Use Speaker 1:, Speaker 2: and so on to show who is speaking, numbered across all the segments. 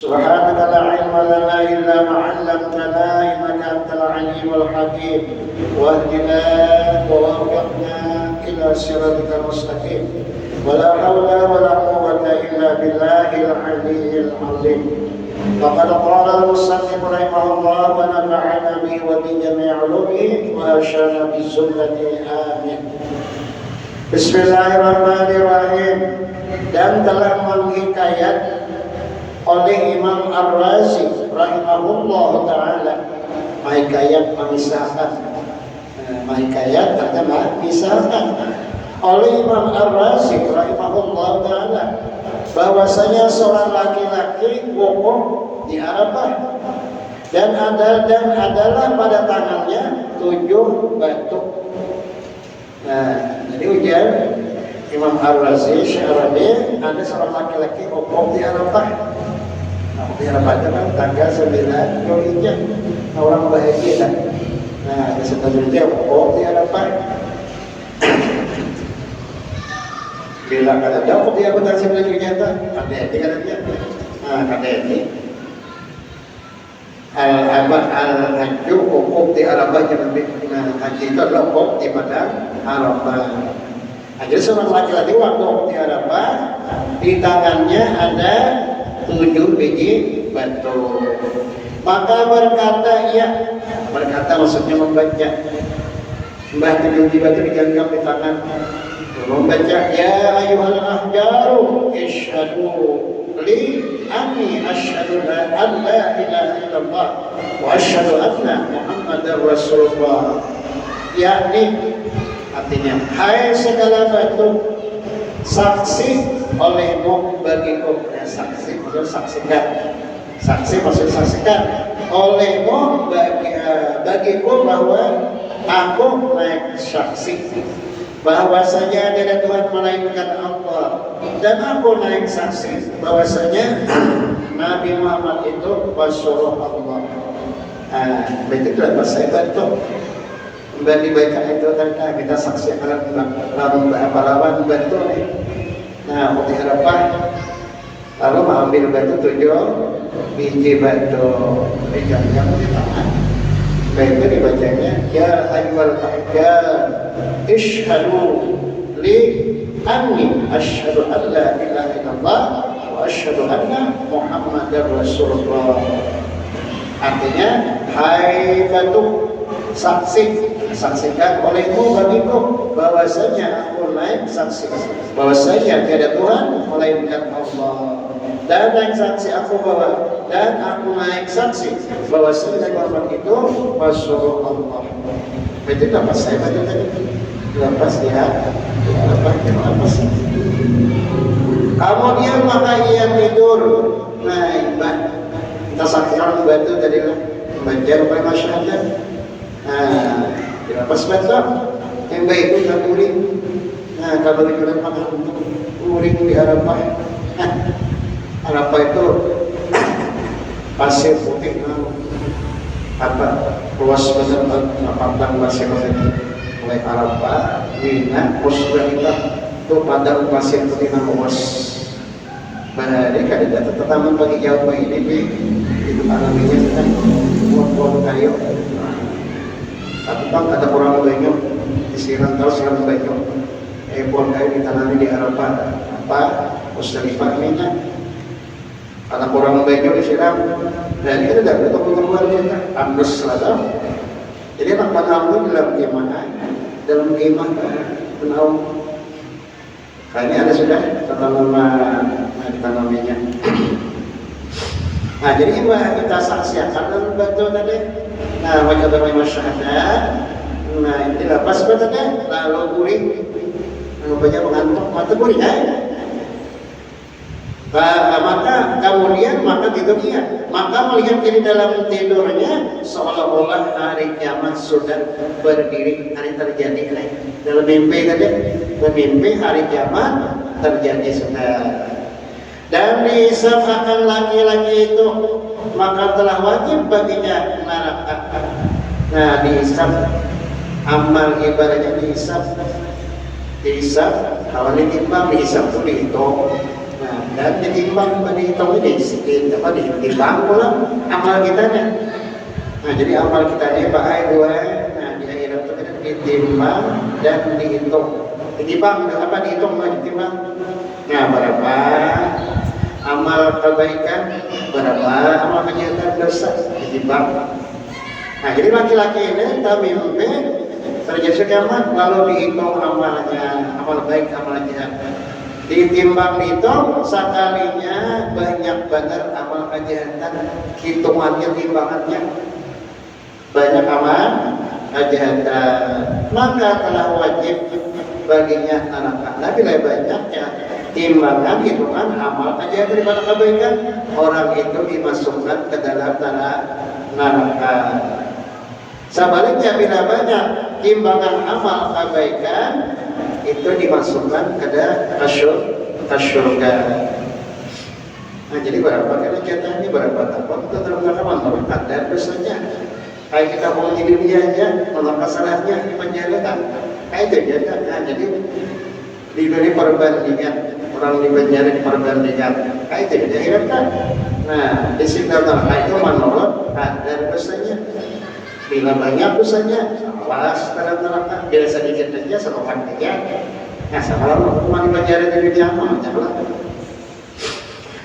Speaker 1: سبحانك لا علم لنا إلا ما علمتنا إنك أنت العليم الحكيم واهدنا ووفقنا إلى صراطك المستقيم ولا حول ولا قوة إلا بالله العلي العظيم. فقد قال المصنف رحمه الله ونفعنا به وبجميع علومه وأرشدنا بالسنة آمين. Bismillahirrahmanirrahim. Dan telah menghikayat oleh Imam Ar-Razi rahimahullah ta'ala menghikayat memisahkan menghikayat artinya memisahkan oleh Imam Ar-Razi rahimahullah ta'ala bahwasanya seorang laki-laki wukuf di Arafah dan adalah pada tangannya 7 batu. Jadi ujian Imam Ar-Razi Syarabi ada seorang laki-laki wukuf di Arafah. Di Arafah itu kan tanggal 9 Dzulhijjah. Orang bahagia. Nah, di 9 Dzulhijjah wukuf di Arafah. Bila kata dia wukuf di Arafah 9 Dzulhijjah itu, hati-hati kata dia. Nah, hati-hati. Al-Hajju wukuf di Arafah haji itu adalah wukuf di padang Arafah. Jadi seorang laki-laki waktu di Arafah di tangannya ada 7 biji batu. Maka berkata maksudnya membaca. Mbah 7 biji batu digenggam di tangan. Membaca ya ayyuhal ahjaru ishhadu li anni asyhadu an la ilaha illallah wa asyhadu anna muhammadar rasulullah. Yakni artinya, hai segala batu, saksi olehmu bagiku. Saksi maksud saksikan olehmu bagiku bahwa aku naik saksi bahwasanya ada Tuhan melainkan Allah, dan aku naik saksi bahwasanya Nabi Muhammad itu Rasulullah Allah. Begitu lah bahasa batu. Mbak dibaca itu tentang kita saksikan lawan batu nih. Nah, di Arafah lalu mengambil batu 7 biji batu digenggam di tangan. Baik itu dibacanya ya ayyuhal ahjar ishhadu li anni asyhadu an la ilaha illallah wa asyhadu anna muhammadar rasulullah. Artinya, hai batu, saksikan olehmu bagiku bahwasanya aku naik saksi bahwasanya tiada Tuhan melainkan Allah, dan naik saksi aku naik saksi bahwasanya Muhammad itu Rasulullah Allah. Itu lepas saya baca tadi, lepas dia lepas. Kemudian maka ia tidur. Nah, kita saksikan batu tadi lah baca rupanya masyarakat. Nah, dilepas batok, yang baik itu tak uring. Nah, kalau dijual makan untuk uring di Arafah. Arafah itu pasir putih, luas besar, padang pasir putih. Mulai Arafah, Mina, Musdalifah itu padang pasir putih luas. Bahaya kan ada tetaman pagi jauh ini, itu alaminya kan buat kayu. Tapi bang ada orang banyak disiram terus siram banyak. Pohon kayu ditanami di Arafah. Musdalifah ini kan. Ada orang banyak disiram. Dan itu tidak betul keluar dia. Ambles selatan. Jadi anak panau dalam gimana? Dalam gimana? Penau. Kayaknya ada sudah ditanaminya. Nah, jadi kita saksikan dalam batu tadi. Nah, wajah bermain syahadat. Nah, ini lepas betulnya, lalu guring. Rupanya mengantuk, mata guring maka kemudian tidurnya. Maka melihat ini dalam tidurnya seolah-olah hari kiamat sudah berdiri, hari terjadi. Dalam mimpi tadi, bermimpi hari kiamat terjadi sudah. Dan dihisab akan laki-laki itu, maka telah wajib baginya neraka. Nah, dihisab amal ibadahnya dihisab awalnya timbang, dihisab itu dihitung. Nah, dan ditimbang dihitung ditimbang pula amal kita nih. Nah jadi amal kita ini bahaya dua. Nah di akhirat itu kan ditimbang dan dihitung. Ditimbang apa dihitung ditimbang. Nah berapa amal kebaikan, berapa amal kejahatan dosa ditimbang. Nah jadi laki-laki ini mimpi terjadi kiamat lalu dihitung amalnya, amal baik, amal jahat. Ditimbang dihitung sekalinya banyak banget amal kejahatan, hitungannya timbangannya banyak amal kejahatan, maka telah wajib baginya neraka. Bila banyaknya timbangan hitungan amal kejahatan daripada kebaikan, orang itu dimasukkan ke dalam neraka. Sebaliknya bila banyak timbangan amal kebaikan itu dimasukkan ke surga. Nah jadi berapa kali jatahnya, berapa tahun itu dalam menurut kadar dosanya. Kayak kita mau di dunia aja, menolak kesalahannya di penjara kan, kayak itu jatah. Nah jadi di dunia perbandingan orang di penjara di perbandingan, kayak itu jatah kan. Nah di sini neraka itu menurut kadar dosanya. Bila banyak dosanya, awas dalam neraka. Bila sedikit saja, serokan saja. Nah, sama hukuman di penjara di dunia janganlah.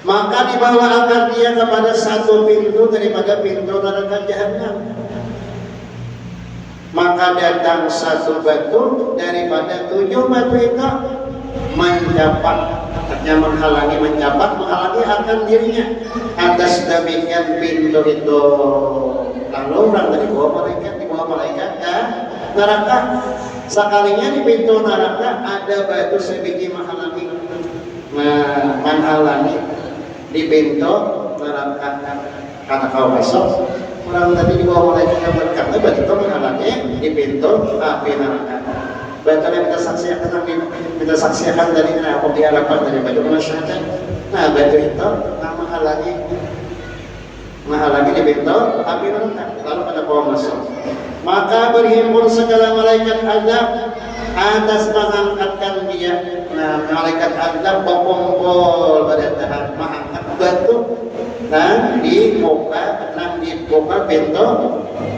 Speaker 1: Maka dibawa akan dia kepada satu pintu daripada pintu neraka jahanam. Maka datang satu batu daripada 7 batu itu mencapak, artinya menghalangi akan dirinya atas demikian pintu itu. Lalu orang tadi dibawa malaikat ke neraka. Sekalinya di pintu neraka ada batu sebiji menghalangi di pintu neraka. Karena kau masuk, orang tadi dibawa malaikat ke neraka, batu itu menghalangi di pintu api neraka. Batu yang kita saksikan dari apa diharapkan dari batu masyarakat. Nah batu itu menghalangi di pintu api neraka. Lalu pada kau masuk, maka berhimpun segala malaikat azab atas mengangkatkan dia. Nah malaikat azab berkumpul pada tahap mengangkat batu di muka pintu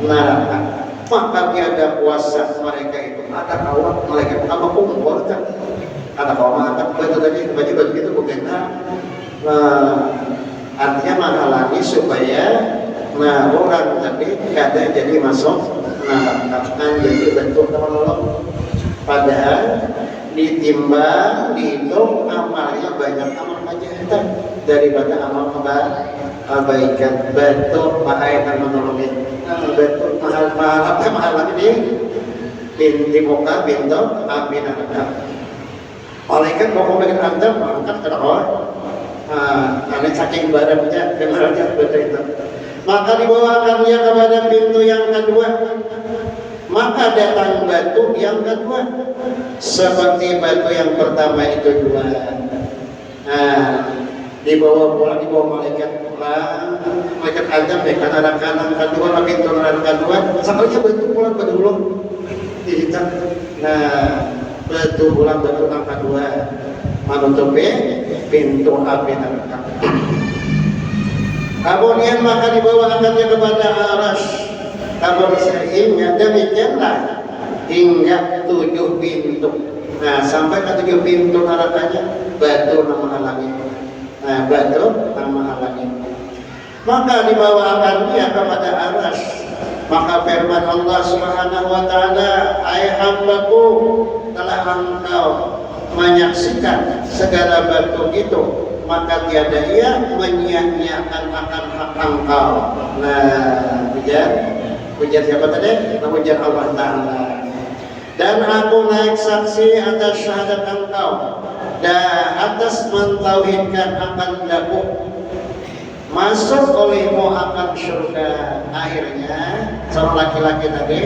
Speaker 1: neraka. Maka tiada kuasa mereka itu. Ada kawan malaikat apa kumpul kan? Ada kawan mengangkat batu tadi baju itu bukan. Artinya menghalangi supaya orang tadi kada jadi masuk neraka, jadi bentuk menolong. Padahal ditimbang dihitung amalnya banyak amal kejahatan daripada amal kebaikan. Bentuk bahaya menolongi. Bentuk menghalangi di muka pintu api neraka. Malaikat mau bikin anda mengangkat ke bawah. Karena saking barangnya kenalnya betul itu. Maka dibawakan dia kepada pintu yang kedua. Maka datang batu yang kedua seperti batu yang pertama itu dua. Dibawa malaikat pulang. Malaikat azab karena kanan kedua pintu neraka kedua. Sampai batu pulang berdulu dihitam. Batu pulang batu neraka kedua menutupi pintu api neraka. Kemudian maka dibawa angkatnya kepada arasy. Kemudian demikianlah hingga 7 pintu. Nah sampai ke 7 pintu nerakanya batu menghalangi. Maka dibawa angkatnya kepada arasy. Maka firman Allah Subhanahu wa taala, "Hai hambaku, telah engkau menyaksikan segala batu itu, maka tiada ia menyia-nyiakan akan hak engkau." Nah, ujar siapa tadi? Ujar Allah Ta'ala. Dan aku naik saksi atas syahadat engkau dan atas mentauhidkan akan daku masuk olehmu akan surga. Akhirnya seorang laki-laki tadi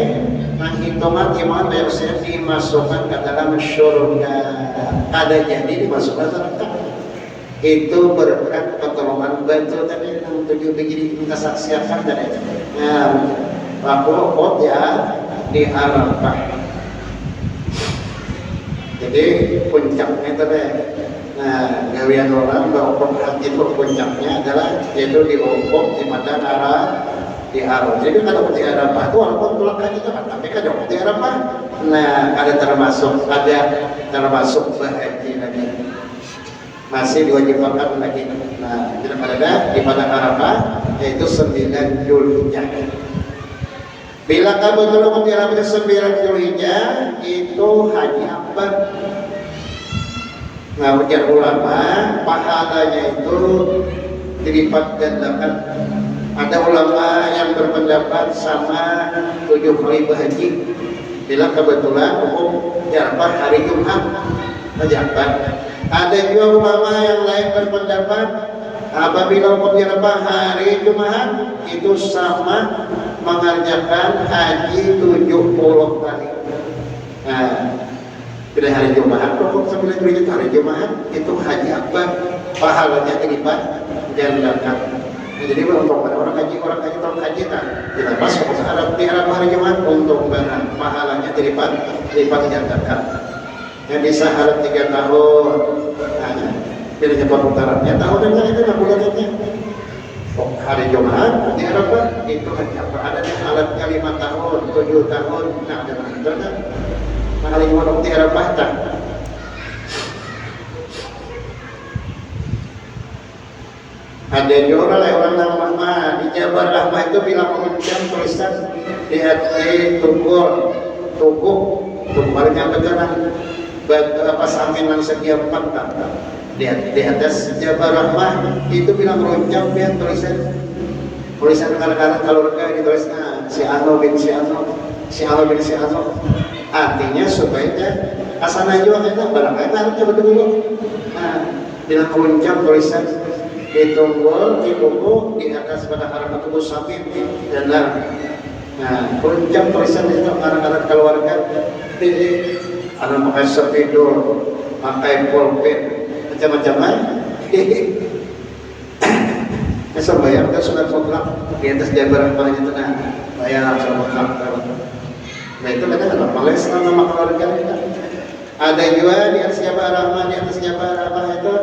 Speaker 1: hitungan iman biasanya dimasukkan ke dalam surga. Ada jadi dimasukkan neraka. Itu berkat pertolongan batu tadi yang 7 biji kita saksikan dari itu. Aku ya diharapkan. Jadi puncaknya tadi. Nah, gawian orang berhukum haji itu puncaknya adalah yaitu dihukum di padang arah di Arafah. Jadi kalau di Arafah itu walaupun pulang haji itu kan, tapi kan di Arafah. Nah, ada termasuk berhaji lagi. Masih diwajibkan lagi. Nah, tidak ada di padang Arafah yaitu 9 Zulhijjah. Bila kamu belum menjalani 9 Zulhijjah itu haji akbar. Nah, ujar ulama pahalanya itu dilipat gandakan. Ada ulama yang berpendapat sama 7 kali berhaji. Bila kebetulan hukum Arafah hari Jumat menjabat. Ada juga ulama yang lain berpendapat apabila hukum Arafah hari Jumat itu sama mengerjakan haji 70 kali. Nah, pada hari Jumat, pokok 9 Zulhijjah hari Jumat itu haji akbar, pahalanya dilipat gandakan. Nah, jadi untuk orang haji tahun haji tak dilepas ke Arab di Arab hari Jumat untuk benar pahalanya dilipat gandakan. Yang bisa Arab 3 tahun, nah, bila cepat putarannya tahun yang itu lah bulannya. Hari Jumat di Arafah itu haji akbar. Ada yang alatnya 5 tahun, 7 tahun, nah ada yang itu kan. Hari Jumat di Arafah tak. Ada juga orang nama di Jabar Rahmah itu bilang mengucap tulisan di hati tunggul betul apa saminan sekian pantat di atas Jabar Rahmah itu bilang mengucap ya tulisan kadang-kadang kalau mereka ditulisnya si Ano bin si Ano artinya supaya asana juga kita barangkali harusnya betul-betul. Nah, bilang mengucap tulisan ditunggul di buku di atas pada harapan tubuh sapi dan nah puncak tulisan itu anak-anak keluarga ini anak pakai spidol pakai pulpen macam-macam besok bayar kan sudah mutlak di atas Jabar Rahmah itu nah bayar sudah mutlak. Nah itu kadang-kadang Males nama keluarga kita. Ada juga di atas Jabar Rahmah itu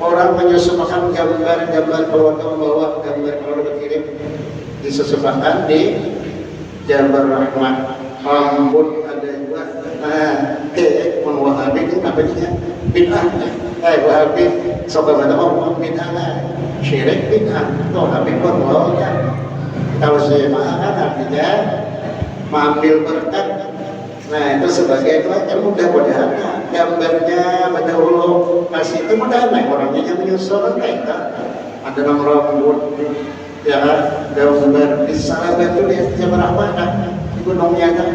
Speaker 1: orang menyusupakan gambar keluarga membawa gambar keluarga kirim disusupakan di Jabar Rahmah. Rambut ada juga. Nah, Wahabi itu apa dia? Bid'ah. Wahabi sobat mana mau bid'ah lah. Syirik bid'ah. Wahabi pun mau ya. Kalau saya kan artinya mengambil berkat. Nah itu sebagai itu aja mudah-mudahan gambarnya berdahulu masih itu mudah-mudahan orangnya yang menyusul kita ada nomor rambut ya gambar di sana batu di Jabar Rahmah di gunungnya kan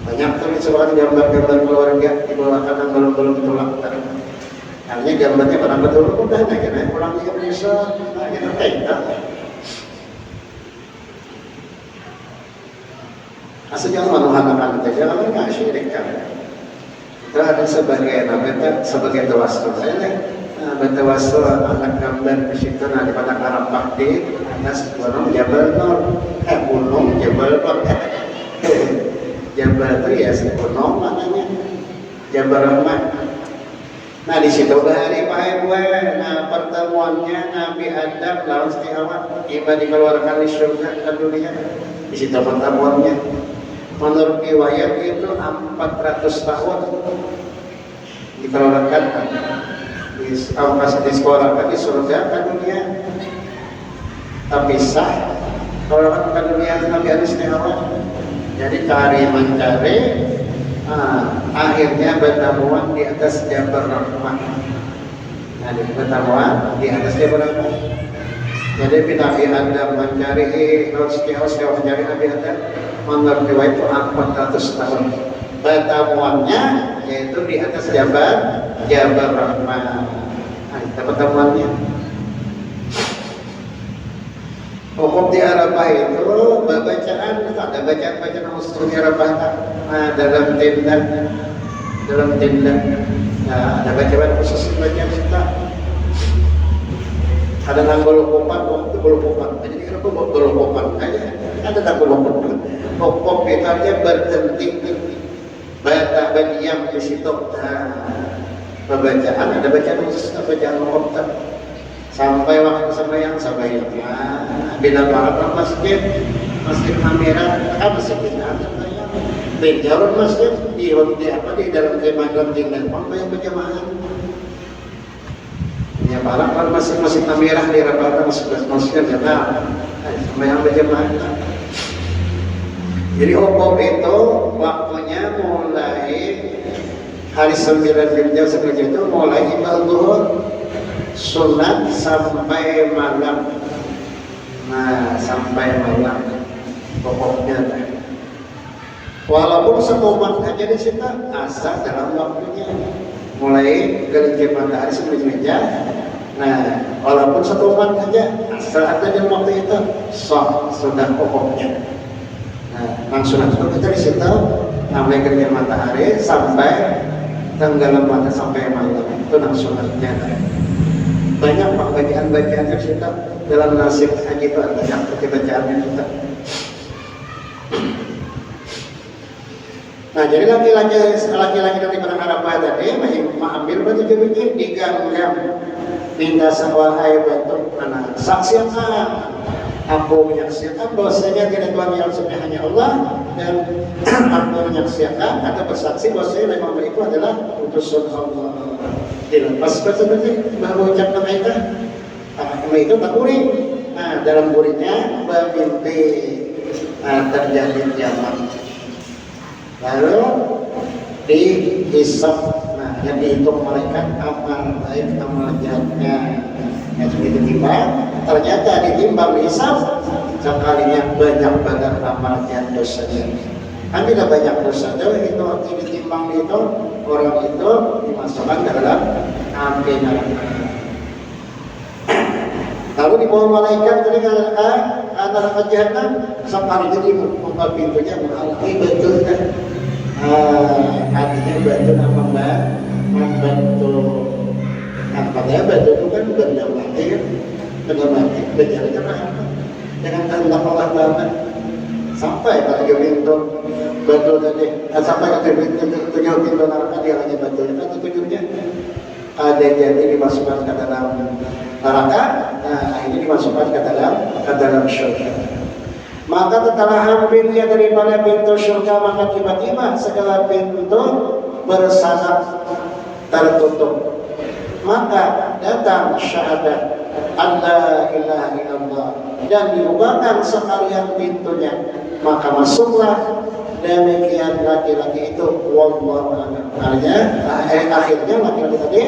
Speaker 1: banyak tulisan gambar-gambar keluarga di bawah kanan belum ditolakkan artinya gambarnya barang betul mudah kan orangnya yang menyusul nah kita kita asal manuhanakan itu jangan nggak syirik kan. Itu ada sebagai sebagai tawassul saya bertawassul anak gambar di situ di padang Arafah di atas gunung Jabal Nur gunung Jabal Nur Jabal itu ya gunung maknanya Jabal Rahmah. Nah di situ bahari nah pertemuannya Nabi Adam lawan Setiawan tiba dikeluarkan di surga ke dunia di situ pertemuannya. Menurut riwayat itu 400 tahun dikeluarkan di sekolah di surga ke dunia tapi sah kalau ke dunia Nabi Adam Setiawan jadi mencari akhirnya bertemuan di atas Jabar Rahmah. Nah, bertemuan di atas Jabar Rahmah. Jadi Nabi Adam mencari mencari Nabi Adam menurut riwayat itu 400 tahun. Pertemuannya yaitu di atas Jabar Rahmah. Nah, itu pertemuannya. Hukum di Arafah itu bacaan ada bacaan khusus di Arafah dalam tenda. Nah, ada bacaan khusus bacaan kita. Ada nanggul kopan, waktu bulu kopan. Jadi kenapa bulu kopan aja? Ada nanggul kopan. Pokok itu aja berhenti, berdiam di situ. Pembacaan ada bacaan khusus, ada bacaan muqaddam. Sampai waktu sembahyang bila para masjid kamera masjid sembahyang di jalur masjid di dalam kemah dalam tinggal sampai berjamaah. Ya para masjid kamera di rapatan masjid jamaah sembahyang berjamaah. Jadi hukum itu waktunya mulai hari 9 Dzulhijjah seperti itu, mulai ibadah zuhur sunat sampai malam. Nah, sampai malam pokoknya. Walaupun semomen aja di situ asal dalam waktunya. Mulai gelincir matahari 9 Dzulhijjah. Nah, walaupun semomen aja asal ada dalam waktu itu, sudah pokoknya. Nah, langsung kita di situ sampai gelincir matahari sampai tenggelam mata sampai malam itu sunatnya. Banyak bacaan kita dalam nasib haji itu ada yang seperti bacaannya kita. Nah, jadi laki-laki dari Padang Arafah tadi mengambil batu jubahnya digenggam minta sawahai batu anak saksikan aku menyaksikan bahwasanya tidak Tuhan yang sebenarnya hanya Allah, dan aku menyaksikan atau bersaksi bahwasanya Muhammad itu adalah utusan Allah. Dilepas seperti baru ucapkan mereka itu tak kuring. Nah, dalam kuringnya bermimpi terjadi kiamat, lalu dihisab. Nah, yang dihitung malaikat amal baik amal jahatnya. Begitu timbang, ternyata ditimbang dihisab sekalinya banyak banget amalnya dosanya. Kan tidak banyak dosa itu ditimbang itu orang itu dimasukkan ke dalam api neraka. Lalu dibawa malaikat dari neraka jahanam sampai jadi membuka pintunya menghalangi betul kan? Artinya batu apa mbak? Membantu apakah batu itu kan benda mati kan? Benda mati berjalannya apa? Dengan kehendak Allah banget. Sampai pada pintu batu tadi, sampai ke tujuh pintu neraka dia hanya batunya atau tujuhnya ada jadi dimasukkan ke dalam neraka. Nah, akhirnya dimasukkan ke dalam surga. Maka setelah hampir dia daripada pintu surga, maka tiba-tiba segala pintu bersandar tertutup. Maka datang syahadat Allah ilaha illallah dan dibukakan sekalian pintunya, maka masuklah demikian laki-laki itu wallahu a'lam. Akhirnya laki-laki tadi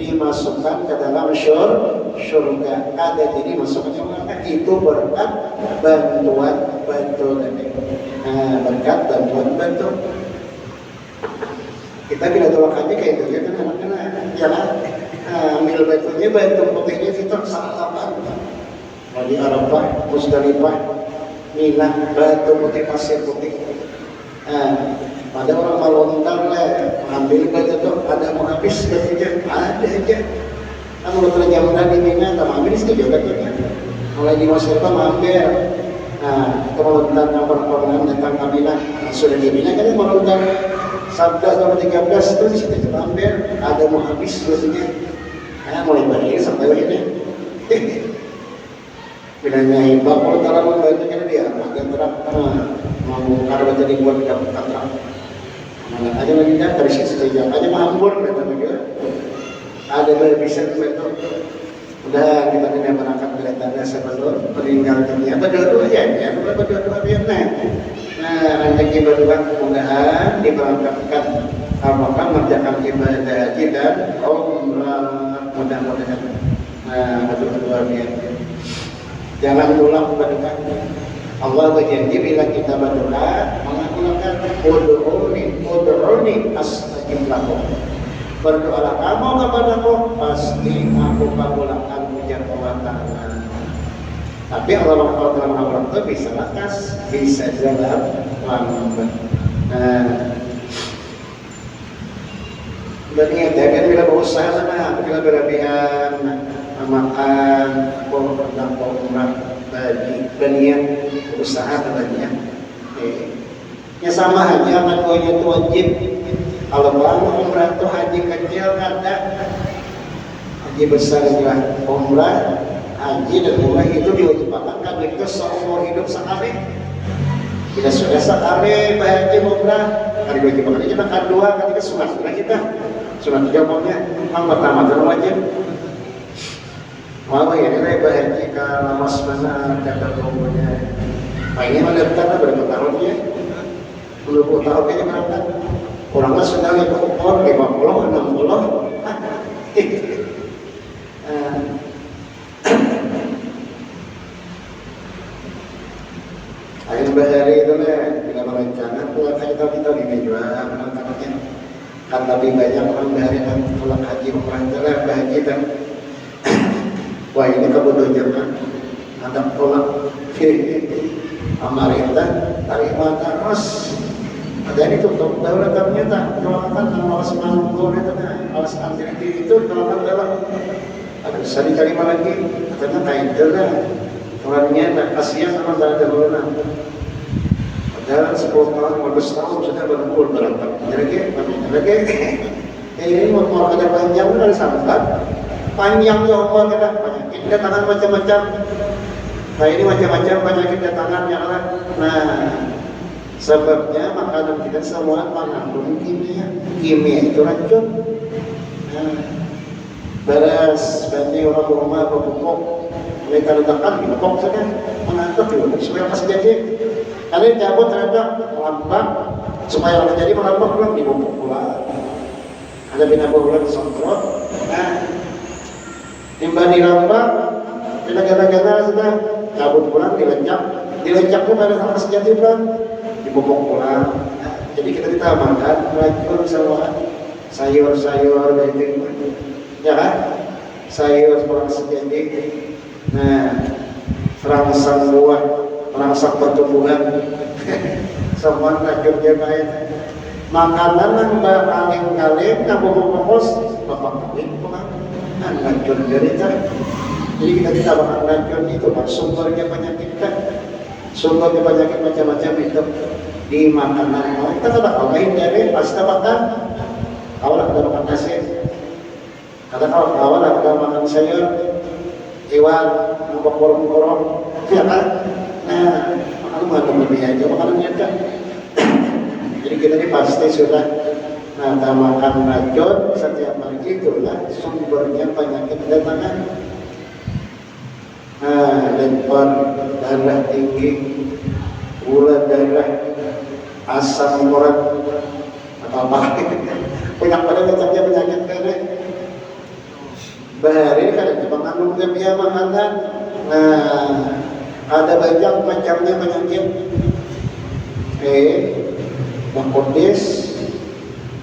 Speaker 1: dimasukkan ke dalam surga. Ada jadi masuknya maka itu berkat bantuan tadi. Berkat bantuan bantu. Kita bila tolakannya kayak itu ya kan jalan ambil batunya, batu putihnya itu salaman. Di Arafah, Musdalifah, Mina, batu putih, pasir putih. Pada orang melontar lah, ambil batu itu, ada mau habis batunya, ada aja. Kan kalau terjamah di Mina, tak ambil itu juga batunya. Mulai di Musdalifah ambil. Melontar yang perempuan datang ke Mina, sudah di Mina kan melontar 11 atau 13 itu di situ ambil, ada mau habis batunya. Mulai balik sampai ini. Bilanya hibah kalau cara membacanya dia agak terang mau karena jadi buat kata mana aja lagi dah dari situ aja mahambur kata dia. Ada bisa itu. Udah kita kena berangkat kelihatannya sebelum meninggal dunia. Berdua ya, berdua biar Nah, rezeki berdua mudah-mudahan diberangkatkan apakah mengerjakan ibadah haji dan umrah. Mudah-mudahan berdua biar jangan tulang berdoa. Allah berjanji bila kita berdoa mengatakan ud'uni astajib lakum. Berdoalah kamu kepadaku, pasti aku kabulkan ujar Allah Ta'ala. Tapi Allah itu bisa lekas, bisa jalan lambat. Berniat jangan bila berusaha sana, bila berlebihan makan, dan umrah bagi berniat usaha berniat. Ya sama aja kan itu wajib Kalau mau umrah tuh haji kecil ada, haji besar juga. Umrah, haji dan umrah itu diwajibkan kan itu seumur hidup sekali. Kita sudah sekali haji umrah, kali diwajibkan kita kan dua, ketika sunat kita. Sunat jawabnya, yang pertama itu wajib. Mau ya ini haji kalau mas mana kata umurnya. Ini mendaftar berapa tahunnya? 20 tahun kayaknya berangkat. Orangnya sudah 50, 60. Akhir bahari itu tidak merencana pulang haji tahun ini juga menangkapnya. Kan lebih banyak orang bahari yang pulang haji umrah adalah bahagia dan wah ini kebutuhan kan. Ada pulang pemerintah terima terus. Ada ini tutup daulat ternyata doakan awas manggur itu awas antri itu doakan dalam ada bisa dicari lagi katanya kain lah orangnya tak kasihan sama ada bulan padahal 10 tahun 15 tahun sudah berkumpul berangkat lagi ini mau ada panjang dari sambat panjang ya Allah kita penyakit datangan macam-macam nah ini macam-macam penyakit datangan yang lah nah sebabnya makanan kita semua mengandung kimia itu racun. Nah, beras, berarti orang rumah berpupuk, mereka letakkan di pupuk saja, mengantuk dulu supaya pas jadi. Kali cabut terhadap melampak, supaya orang jadi melampak pulang di pupuk pula. Ada bina bulan semprot. Nah, timbang dilampak, kita gara-gara sudah cabut pulang dilencap pun ada sama sejati pulang. Dipupuk pulang, jadi kita ditambahkan racun sama sayur-sayur dan itu, ya kan? Sayur seperti sejadi, nah, perangsang buah, perangsang pertumbuhan, semua racunnya baik. Makanan yang paling kali bubuk-bubuk, bapak kawin pulang, racun derita. Jadi kita ditambahkan racun itu, sumbernya penyakit kita. Sumbernya penyakit macam-macam itu di makanan. Kita tidak tahu hindari pasti makan. Awal kita makan nasi. Kadang awal kita makan sayur, iwan, nampak korong-korong, ya kan? Nah, makanan lebih aja makanan nyata. Jadi kita ini pasti sudah makan racun setiap hari itulah sumbernya penyakit datangan. Lemper, darah tinggi, gula darah, asam urat, apa-apa punya pada letaknya penyakit kene bahari kan ada mengandung kimia makanan. Nah, ada banyak macamnya penyakit bangkudis,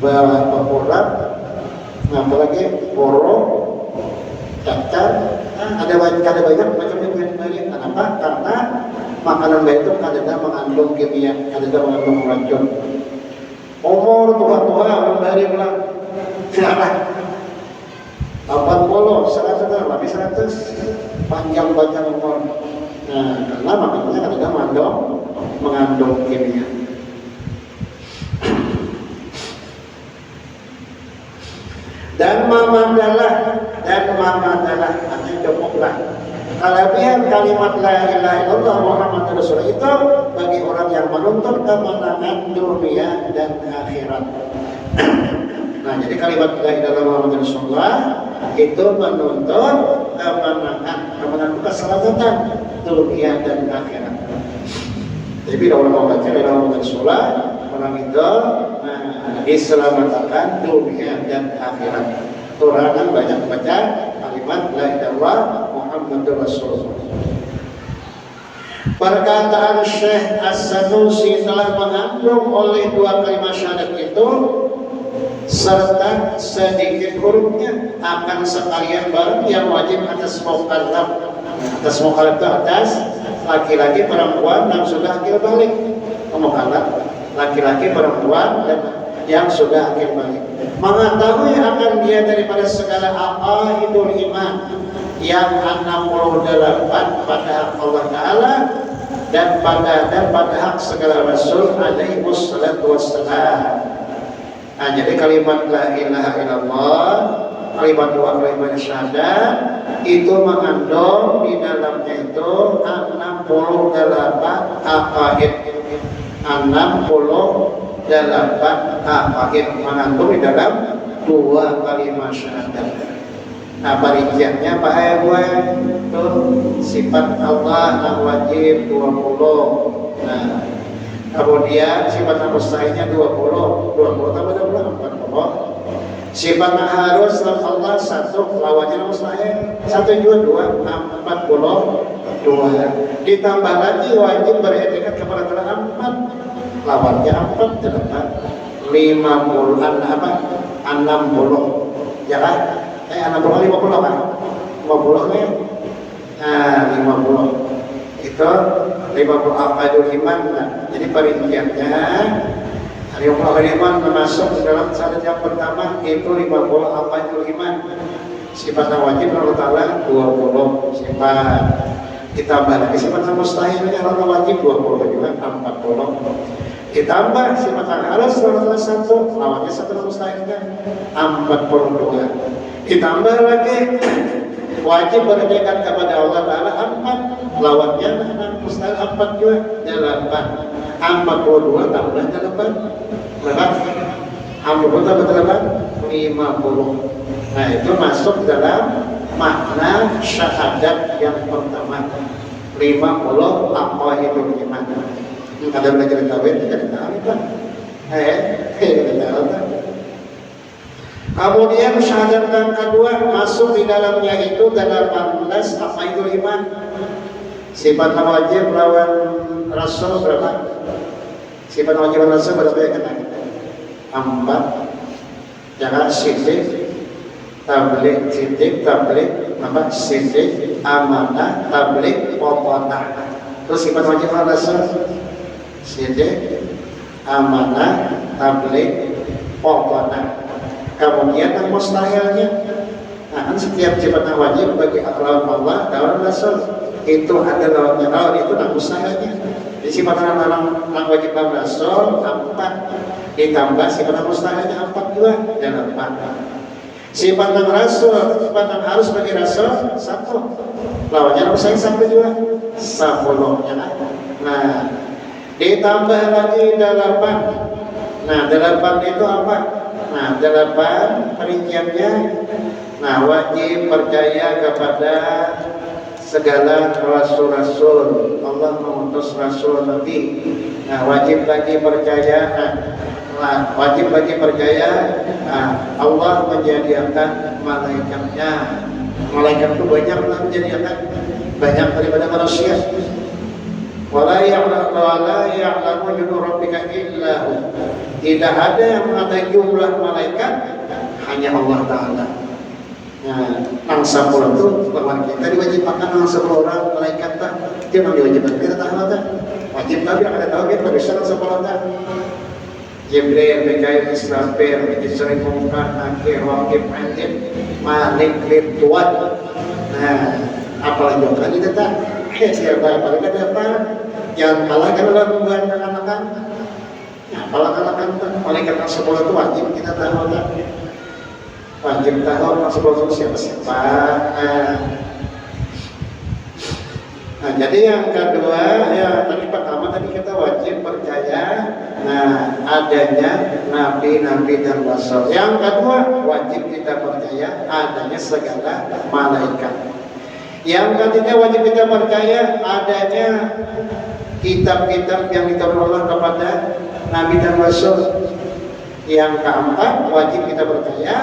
Speaker 1: bapurat, apalagi poro, cacar. Ada banyak macamnya penyakit. Kenapa? Karena makanan baik itu kadang mengandung kimia, kadang mengandung racun. Umur tua-tua orang dari bilang siapa? 80, 100, lebih 100, panjang umur. Nah, karena makanannya kadang mengandung kimia. Dan mamadalah artinya cukuplah. Kelebihan kalimat la ilaha illallah Muhammadur Rasulullah itu bagi orang yang menuntut kemenangan dunia dan akhirat. Nah, jadi kalimat la ilaha illallah Muhammadur Rasulullah itu menuntut kemenangan keselamatan dunia dan akhirat. Jadi kalau orang mau baca la ilaha illallah Muhammadur Rasulullah, orang itu diselamatkan dunia dan akhirat. Turangan banyak baca kalimat la ilaha illallah Muhammadur Rasulullah. Perkataan Syekh As-Sanusi telah mengandung oleh dua kalimat syahadat itu serta sedikit hurufnya akan sekalian barang yang wajib atas mukallaf. Atas mukallaf itu atas laki-laki perempuan yang sudah akil balik. Mukallaf laki-laki perempuan dan yang sudah akil balik. Mengetahui akan dia daripada segala aqaidul iman yang 68 pada hak Allah Ta'ala dan pada hak segala Rasul alaihi wassalatu wassalam. Nah, jadi kalimat la ilaha illallah, kalimat dua kalimat syahadat itu mengandung di dalamnya itu 68 aqaid. 68 aqaid mengandung di dalam dua kalimat syahadat. Nah, perinciannya Pak Ewa itu sifat Allah yang wajib 20. Nah, kemudian sifat yang mustahilnya 20 tambah 20 40. Sifat yang harus Allah satu, lawannya mustahil 1 juga 2 42. Ditambah lagi wajib beretikat kepada Tuhan 4, lawannya 4 8 50 apa 60 ya kan? 60 50 kan? 50 nih. Nah, 50 itu 50 aqaidul iman. Nah, jadi perinciannya 50 iman termasuk dalam syahadat yang pertama itu 50 aqaidul iman. Sifat yang wajib Allah Ta'ala 20 sifat. Ditambah lagi sifat yang mustahilnya Allah wajib 20 juga 40. Ditambah sifat yang harus Allah satu, lawannya satu mustahilnya 42. Ditambah lagi wajib beribadah kepada Allah Ta'ala 4, lawannya mustahil 4 juga 8. 42 tambah 8 berapa? 40 tambah 8 50. Nah, itu masuk dalam makna syahadat yang pertama 50 aqaidul iman. Ada belajar tauhid tidak tahu kan? Kemudian syahadat yang kedua masuk di dalamnya itu 18 aqaidul iman. Sifat wajib lawan Rasul berapa? Sifat wajib lawan Rasul berapa ya kata? 4. Jangan sidik, tabligh, sidik, tabligh, apa? Sidik, amanah, tabligh, wafatah. Terus sifat wajib lawan Rasul sidik, amanah, tabligh, wafatah. Kemudian yang mustahilnya, nah kan setiap sifat yang wajib bagi lawan Allah, lawan Rasul itu ada lawannya, lawan itu yang mustahilnya. Di sifat yang wajib lawan Rasul 4, ditambah sifat yang mustahilnya 4 juga dan 4. Sifat yang Rasul, sifat yang harus bagi Rasul 1, lawannya yang mustahil 1 juga 10 ya. Nah, ditambah lagi 8. Nah, 8 itu apa? Nah, 8 perinciannya. Nah, wajib percaya kepada segala rasul-rasul. Allah mengutus rasul Nabi. Nah, wajib lagi percaya. Nah, wajib lagi percaya. Nah, Allah menjadikan malaikatnya. Malaikat itu banyak menjadikan banyak daripada manusia. Wala ya'lamu junuda rabbika illa hu. Tidak ada yang mengetahui jumlah malaikat, hanya Allah Ta'ala. Nah, nang 10 itu lawan kita diwajibkan nang 10 orang malaikat tak. Dia nang diwajibkan kita tahu tak. Wajib tapi ada tahu kita bisa nang 10 tak. Jibril, Mikail, Israfil, Israil, Munkar, Nakir, Waqib, Anjib, Malik, Ridwan. Nah, apalagi kan itu tak. Siapa apalagi apa? Yang kalah kan dalam bulan anak-anak. Ya, apalagi malaikat yang 10 itu wajib kita tahu tak. Wajib tahu yang 10 itu siapa-siapa. Nah, jadi yang kedua ya tadi pertama tadi kita wajib percaya adanya nabi-nabi dan rasul. Yang kedua wajib kita percaya adanya segala malaikat. Yang ketiga wajib kita percaya adanya kitab-kitab yang diturunkan Allah kepada nabi dan rasul. Yang keempat wajib kita percaya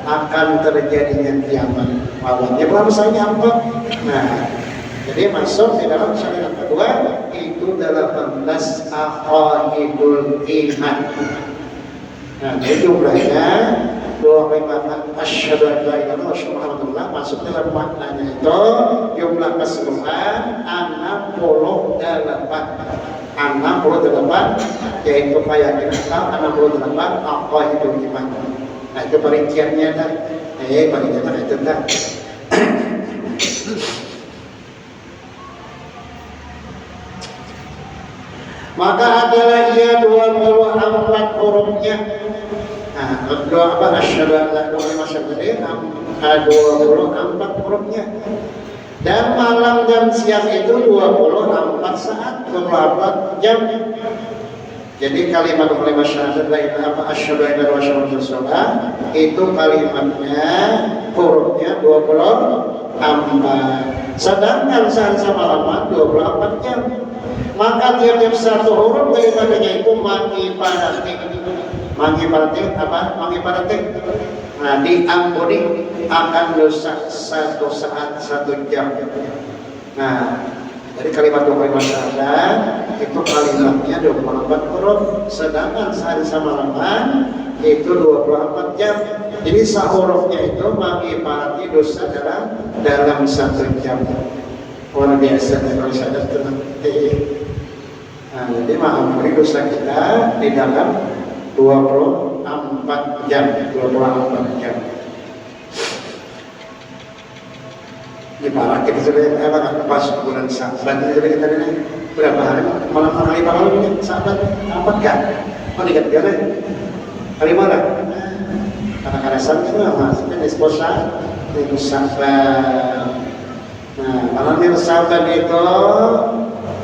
Speaker 1: akan terjadinya kiamat. Lawannya belum misalnya apa? Nah, jadi masuk di dalam syariat kedua itu 18 aqaidul iman. Nah, jadi jumlahnya 25 asyhadu an la ilaha illallah masuk dalam maknanya itu jumlah keseluruhan 68 yaitu keyakinan 68 aqaidul iman. Nah, itu perinciannya dah. Perinciannya itu dah. Maka adalah ia 24 hurufnya. Nah, doa apa? Asyhadu an la ilaha illallah 24 hurufnya. Dan malam dan siang itu 24 saat, 24 jam. Jadi kalimat syahadat la ilaha illallah asyhadu an la ilaha illallah itu kalimatnya hurufnya 24. Sedangkan saat sama 24 jam. Maka tiap-tiap satu huruf daripadanya itu mangi paratik. Mangi paratik apa? Mangi paratik. Nah, diampuni akan dosa 1 saat 1 jam. Nah, dari kalimat syahadat itu kalimatnya 24 huruf, sedangkan sehari semalam itu 24 jam. Jadi sahurufnya itu mengiparati dosa dalam 1 jam. Luar biasa kalau syahadat itu. Nah, jadi mengampuni dosa kita di dalam 24 jam. 24 jam. Gimana kita sudah pas bulan Sa'ban jadi kita ini berapa hari? Malam hari malam ini Sa'ban apa kan? Oh dikat dia nih. Hari mana? Karena semua masih disposa itu Sa'ban. Nah malam yang Sa'ban itu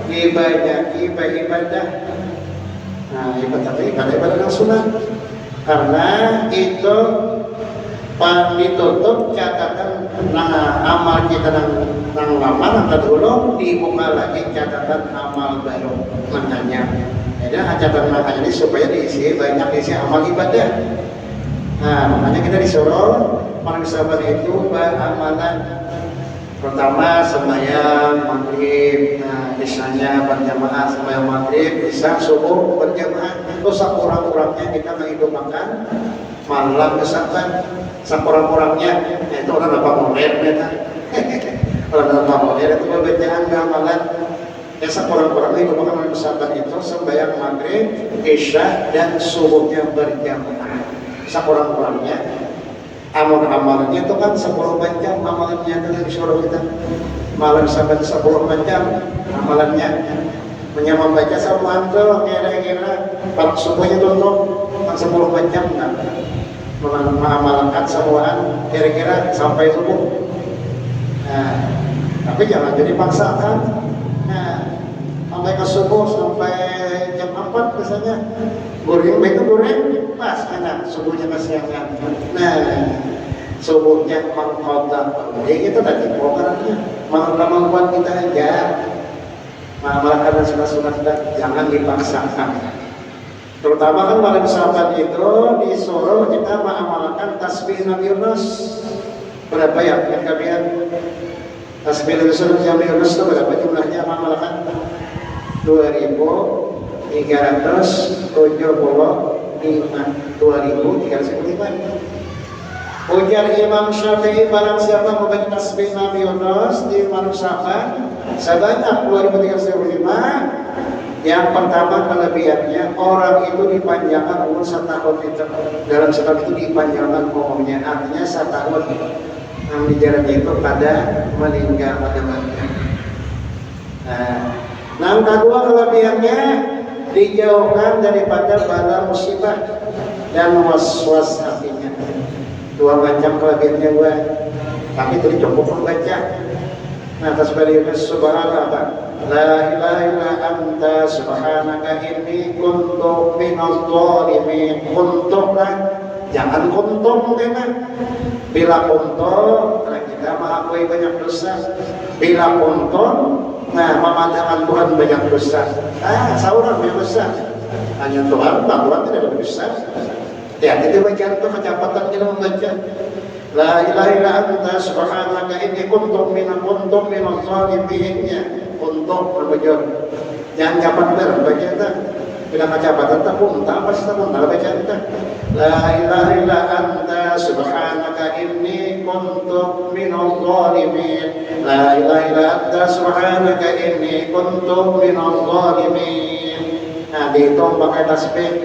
Speaker 1: ibadah. Nah ibadah yang sunnah karena itu ditutup catatan amal kita nang lama nang dulu dibuka lagi catatan amal baru makanya. Jadi catatan makanya ini supaya diisi banyak diisi amal ibadah. Nah makanya kita disuruh manusia itu beramalan. Pertama sembahyang maghrib, nah misalnya berjamaah sembahyang maghrib, isya subuh berjamaah. Terus kurang-kurangnya kita menghidupkan malam kesempatan sekurang-kurangnya itu orang apa modern ya orang apa modern itu perbedaan amalan ya sekurang-kurangnya itu malam kesempatan itu sembahyang maghrib, isya dan subuhnya berjamaah sekurang-kurangnya. Amalan-amalannya itu kan 10 jam amalannya itu disuruh kita malam sampai 10 jam amalannya membaca sama antum kira-kira pada subuhnya tutup 10 jam kan mengamalkan semuaan kira-kira sampai subuh. Nah, tapi jangan jadi paksakan. Nah, sampai ke subuh sampai jam 4 misalnya goreng itu goreng pas karena subuhnya kesiangan. Nah, subuhnya mengkodam. Jadi itu tadi programnya kemampuan kita aja. Malah karena sunnah jangan dipaksakan. Terutama kan malam Sa'ban itu disuruh kita mengamalkan tasbih Nabi Yunus. Berapa ya yang kalian? Tasbih Nabi Yunus itu berapa jumlahnya mengamalkan? 2.375. 2.375. Ujar Imam Syafi'i barang siapa membaca tasbih Nabi Yunus di malam Sa'ban sebanyak 2.375. Yang pertama kelebihannya orang itu dipanjangkan umur 1 tahun itu dalam setahun itu dipanjangkan umurnya artinya 1 tahun yang dijalannya itu pada meninggal pada mati. Nah, yang kedua kelebihannya dijauhkan daripada bala musibah dan was-was hatinya. 2 macam kelebihannya gua, tapi itu cukup membaca. Nah, tasbih subhanallah. La ilaha illa anta subhanaka inni kuntu minadh dhalimin. Kuntulah, jangan kuntum dengan. Bila kuntum, karena kita mengakui banyak dosa. Bila kuntum, nah memandangkan Tuhan banyak dosa. Seorang banyak dosa. Hanya Tuhan, Tuhan tidak ada dosa. Ya, itu baca itu kecepatan kita membaca. La ilaha illa anta subhanaka inni kuntu minadh dhalimin. Untuk berbujur jangan kapan baca itu bila kacabatan tak pun tak apa sih tak pun baca itu la ilaha illa anta subhanaka inni kuntu minadh dhalimin la ilaha illa anta subhanaka inni kuntu minadh dhalimin. Nah dihitung pakai tasbih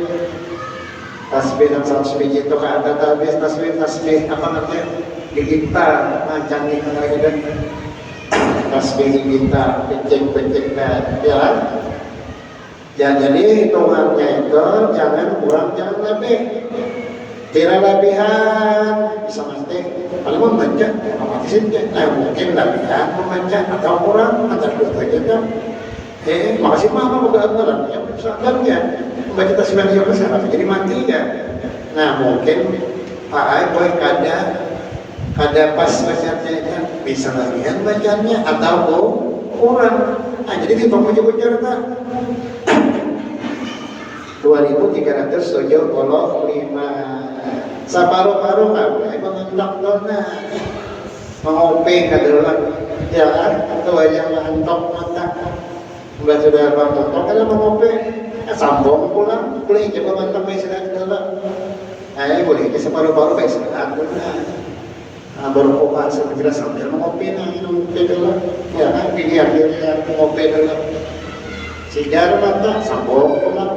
Speaker 1: dan 100 biji itu kan ada tasbih apa namanya di gitar macam ini kan tasbih kita pencet ya jadi hitungannya itu jangan kurang jangan lebih. Bila labihan bisa mati, kalau membaca, mati saja. Nah, mungkin labihan membaca atau kurang antara dua saja. Makasih mama kebetulan yang sadarnya membaca tasbih yang besar jadi mati ya. Nah, mungkin boy kada pas bacanya kan bisa labihan bacanya atau kurang. Nah, jadi kita punya tak 2375 saparuh-paruh kabeh mengentok dona mengopi kadolan ya atau yang mengentok mata mbak sudah mengentok kada mengopi sambung pulang boleh coba mantap baik sedang kadolan boleh ke saparuh-paruh baik sedang kadolan baru kopan sebenarnya sambil mengopi minum kadolan ya biar mengopi kadolan sidar mata sambung pulang.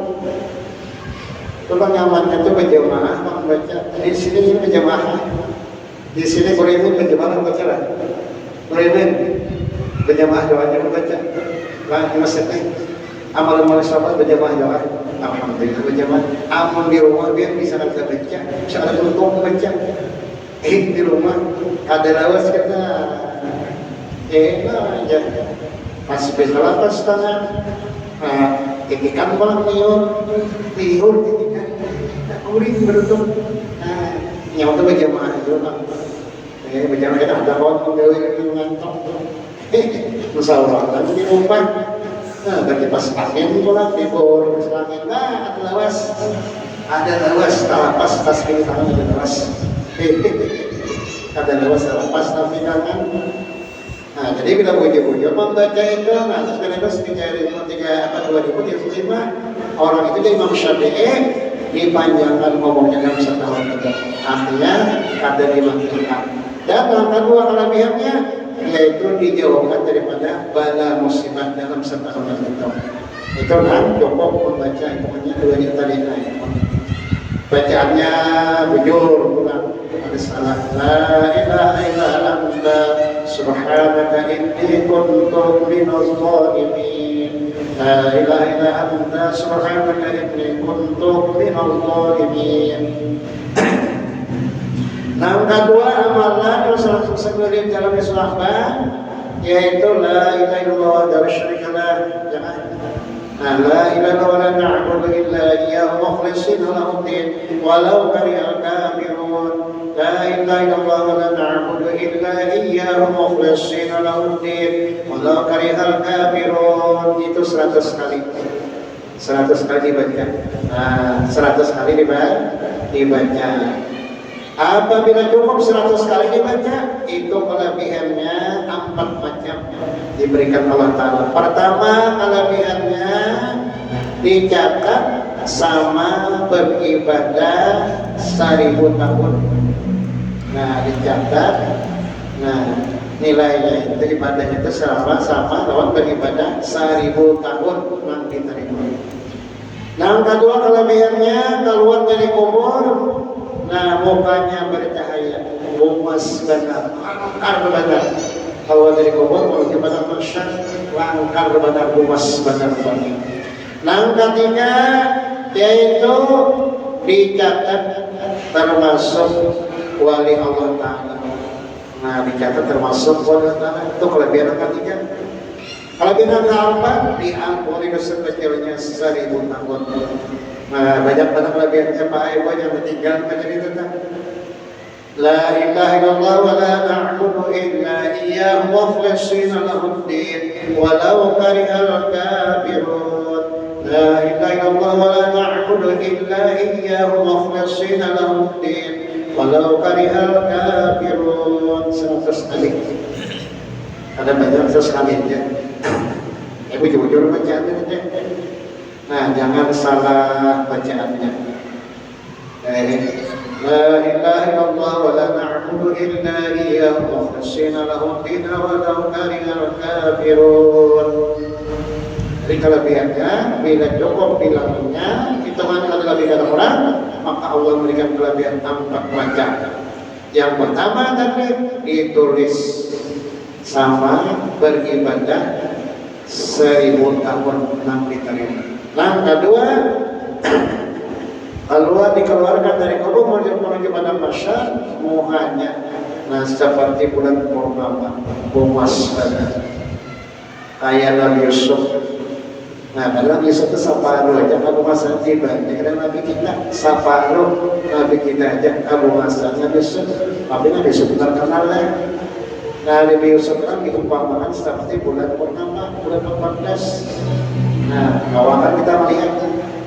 Speaker 1: Kalau nyamannya itu berjamaah membaca. Di sini berjamaah. Di sini beriman berjamaah membaca lah. Beriman berjamaah doanya membaca. Lah di masjid ini amalan-amalan sahabat berjamaah doa. Alhamdulillah berjamaah. Amal di rumah biar bisa kita baca. Bisa ada untuk membaca. Di rumah ada lawas kita. Aja. Pas besok pas tangan. Titikan malam tihur titikan uring beruntung nyawa itu berjamaah juga berjamaah kita ada kawan penggawe yang ngantok musyawarah di rumah bagi pas angin pulang di bawah angin ada lawas talapas tas kiri tangan ada lawas talapas tapi tangan. Nah, jadi bila bujur-bujur membaca itu, nah terus terus 2005 orang itu jadi Imam Syafi'i dipanjangkan ngomongnya dalam setahun itu. Artinya kadar dimaksudkan. Dan yang kedua kelebihannya yaitu dijauhkan daripada bala musibah dalam setahun itu. Itu kan cukup membaca hitungannya 2 juta dinai. Bacaannya bujur pulang. Ada salah la ilaha illa anta subhanaka inni kuntu minadh dhalimin la ilaha illa anta subhanaka inni kuntu minadh dhalimin. Nah, kedua amalan yang salah satu dari dalam Islam yaitu la ilaha illallah wa la syarika lah. La ilaha wa la na'budu illa iyyahu mukhlishina lahu din walau karihal kafirun. La ilaha illallah wa la na'budu illa iyyahu mukhlishina lahu din walau karihal kafirun. Itu 100 kali. 100 kali dibaca. 100 kali dibaca. Apabila cukup 100 kali dibaca, itu kelebihannya 4 macam diberikan Allah Ta'ala. Pertama, kelebihannya dicatat sama beribadah 1000 tahun. Nah, dicatat. Nah, nilainya itu ibadahnya itu sama lawan beribadah 1000 tahun yang diterima. Nah, yang kedua kelebihannya keluar dari kubur. Nah, mukanya bercahaya, lumas benar, langkar benar. Kalau dari kubur menuju pada masyarakat, langkar benar, lumas benar. Nah, yang ketiga yaitu dicatat termasuk wali Allah Ta'ala. Nah, dicatat termasuk wali Allah Ta'ala. Itu kelebihan yang ketiga. Kelebihan yang keempat diampuni dosa kecilnya 1000 tahun. Nah, banyak kelebihannya Pak Ibu yang tinggal menjadi tetap. La ilaha illallah wa la na'budu illa iyyahu mukhlishina lahu din walau karihal kafirun. La ilaha illallah wa la na'budu illa iyyahu mukhlishina lahu din walau karihal kafirun. 100 kali. Ada banyak 100 kali aja. Bujur-bujur bacaannya aja. Nah, jangan salah bacaannya. La ilaha illallah wa la na'budu illa iyyahu mukhlishina lahu din walau karihal kafirun. Jadi kelebihannya bila cukup bilangnya hitungan adalah kelebihan orang, maka Allah memberikan kelebihan 4 macam. Yang pertama tadi ditulis sama beribadah 1000 tahun yang diterima. Yang kedua keluar dikeluarkan dari kubur menuju pada masyar muhanya. Nah seperti bulan purnama, bumas pada kayak Nabi Yusuf. Nah karena Nabi Yusuf itu saparuh aja Abu Masan tiba. Karena Nabi kita saparuh, Nabi kita aja Abu Masan Nabi Yusuf. Tapi Nabi Yusuf terkenal lah. Nah Nabi Yusuf kan diumpamakan seperti bulan purnama, bulan 14. Nah kawan kita melihat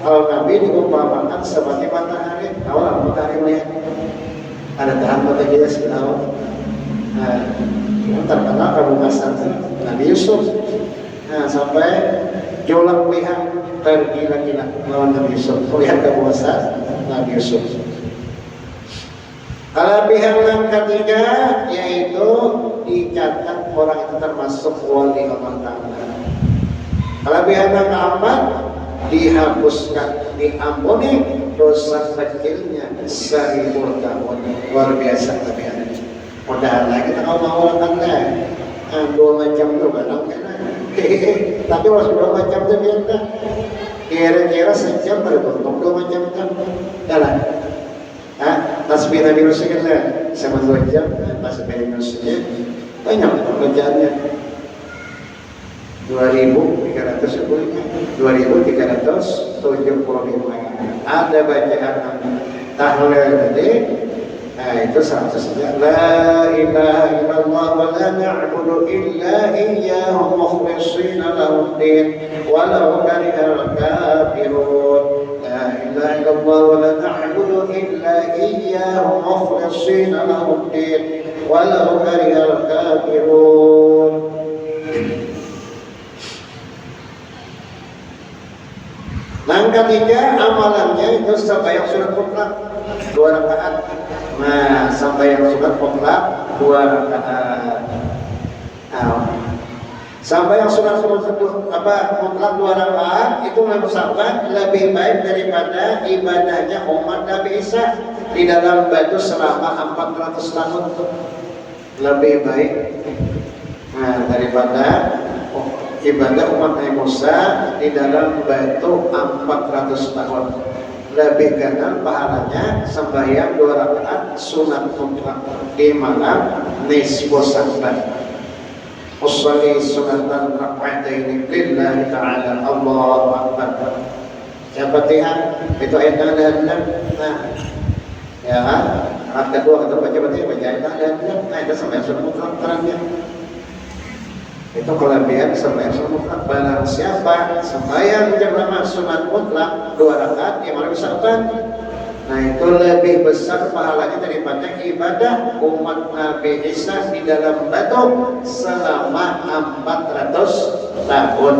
Speaker 1: kalau Nabi diumpamakan seperti matahari, awal matahari melihat ada tahan mata kita sebelah. Nah, yang terkenal Abu Masan Nabi Yusuf. Nah, sampai jolak lihat tergila-gila melawan Nabi Yusuf. Melihat Abu Masan Nabi Yusuf. Kalau pihak yang ketiga yaitu dicatat orang itu termasuk wali Allah Ta'ala. Kalau pihak yang keempat dihapuskan, diampuni dosa kecilnya 1000 tahun. Luar biasa tapi ada. Mudah lagi kita kalau mau kan lah. 2 macam tu kadang kena. Tapi kalau 2 macam tu biasa. Kira-kira sejam berbentuk 2 macam tu. Jalan. Tasbih Nabi Rasul lah sama 2 jam. Tasbih Nabi Rasulnya banyak bacaannya. 2375 ada bacaan tahlil tadi. Nah itu saja la ilaha illallah wa la na'budu illa iyyahu mukhlishina lahu din walau karihal kafirun. La ilaha illallah wa la na'budu illa iyyahu mukhlishina lahu din walau karihal kafirun. Yang ketiga amalannya itu sampai yang surat mutlak 2 rakaat. Nah sampai yang surat mutlak 2 rakaat. Sampai yang surat mutlak 2 rakaat itu merupakan lebih baik daripada ibadahnya umat Nabi Isa di dalam batu selama 400 tahun. Lebih baik daripada ibadah umat Nabi Musa di dalam batu 400 tahun. Lebih ganal pahalanya sembahyang 2 rakaat sunat mutlak di malam nisfu Sa'ban. Usolli sunatan rak'ataini lillahi ta'ala. Allahu akbar. Yang Fatihah itu ayat yang ada. Nah, ya kan? Rakaat kedua kita baca Fatihah, baca ayat yang ada. Nah, itu sembahyang sunat mutlak terangnya. Itu kelebihan sembahyang sunat mutlak. Barang siapa sembahyang jamaah sunat mutlak 2 rakaat di malam Sa'ban, nah itu lebih besar pahalanya daripada ibadah umat Nabi Isa di dalam batu selama 400 tahun.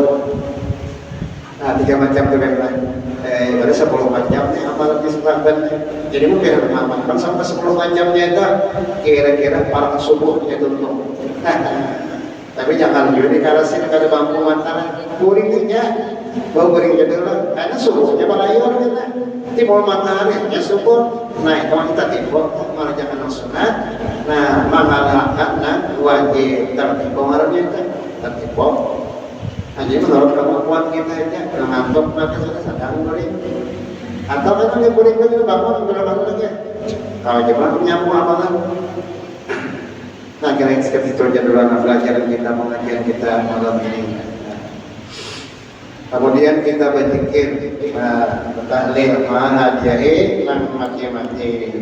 Speaker 1: Nah 3 macam itu memang ada 10 macamnya amalan di Sa'ban. Jadi mungkin amalkan sampai 10 macamnya itu kira-kira para subuhnya tutup. Tapi jangan juga dikarasin kada bambu antara kuringnya, bau kuringnya dulu. Karena subuhnya malayur kita. Timur matahari subuh. Nah itu kita timur malah jangan sunat. Nah mengalahkan wajib tertipu marahnya kita tertipu. Jadi menurut kemampuan kita aja ngantuk nanti sudah sedang kuring. Atau kan yang kuringnya juga bangun berapa lagi? Kalau cuma nyambung amalan. Nah kira-kira seperti itu aja dulu pelajaran kita, pengajian kita malam ini. Kemudian kita berzikir, tahlil, mahadiyahi, mati-mati.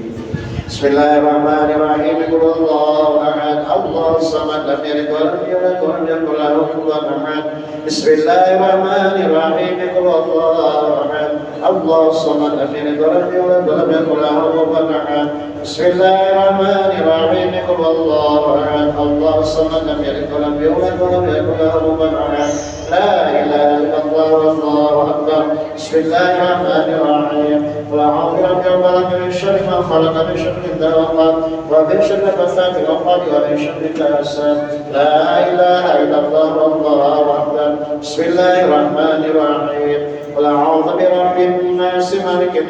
Speaker 1: Bismillahirrahmanirrahim. Allahu ahad, Allahu samad, lam yalid walam yulad walam yakul lahu kufuwan ahad. Bismillahirrahmanirrahim. Allahu ahad, Allahu samad, lam yalid walam yulad walam yakul lahu kufuwan ahad. Bismillahirrahmanirrahim. Allahu ahad, Allahu samad, lam yalid walam yulad walam yakul lahu kufuwan ahad. La ilaha illallah wallahu akbar. Bismillahirrahmanirrahim. Qul a'udzu birabbil falaq min syarri ma khalaq min syarri dawaqat wa min syarri nafathati fil 'uqad wa min syarri hasidin. La ilaha illallah wallahu akbar. Bismillahirrahmanirrahim. Qul a'udzu birabbin nas malikin